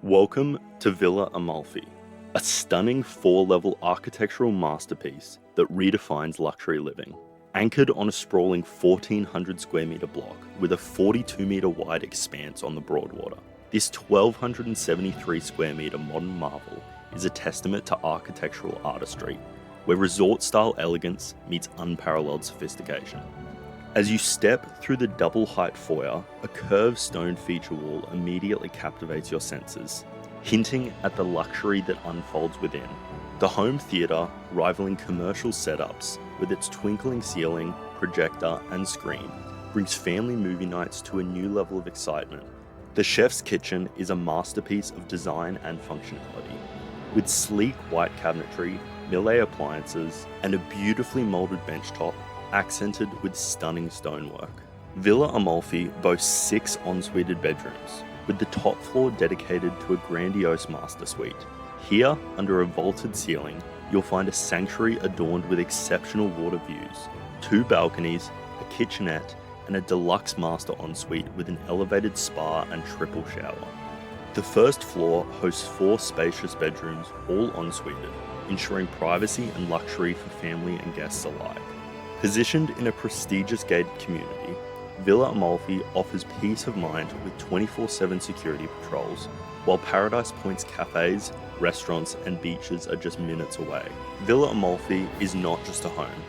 Welcome to Villa Amalfi, a stunning four-level architectural masterpiece that redefines luxury living. Anchored on a sprawling 1,400 square metre block with a 42 metre wide expanse on the Broadwater, this 1,273 square metre modern marvel is a testament to architectural artistry, where resort-style elegance meets unparalleled sophistication. As you step through the double-height foyer, a curved stone feature wall immediately captivates your senses, hinting at the luxury that unfolds within. The home theatre, rivaling commercial setups with its twinkling ceiling, projector and screen, brings family movie nights to a new level of excitement. The chef's kitchen is a masterpiece of design and functionality. With sleek white cabinetry, Millet appliances, and a beautifully moulded benchtop, accented with stunning stonework. Villa Amalfi boasts 6 ensuite bedrooms, with the top floor dedicated to a grandiose master suite. Here, under a vaulted ceiling, you'll find a sanctuary adorned with exceptional water views, 2 balconies, a kitchenette, and a deluxe master ensuite with an elevated spa and triple shower. The first floor hosts 4 spacious bedrooms, all ensuited, ensuring privacy and luxury for family and guests alike. Positioned in a prestigious gated community, Villa Amalfi offers peace of mind with 24/7 security patrols, while Paradise Point's cafes, restaurants and beaches are just minutes away. Villa Amalfi is not just a home,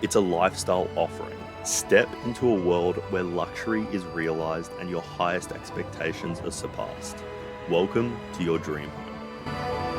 it's a lifestyle offering. Step into a world where luxury is realised and your highest expectations are surpassed. Welcome to your dream home.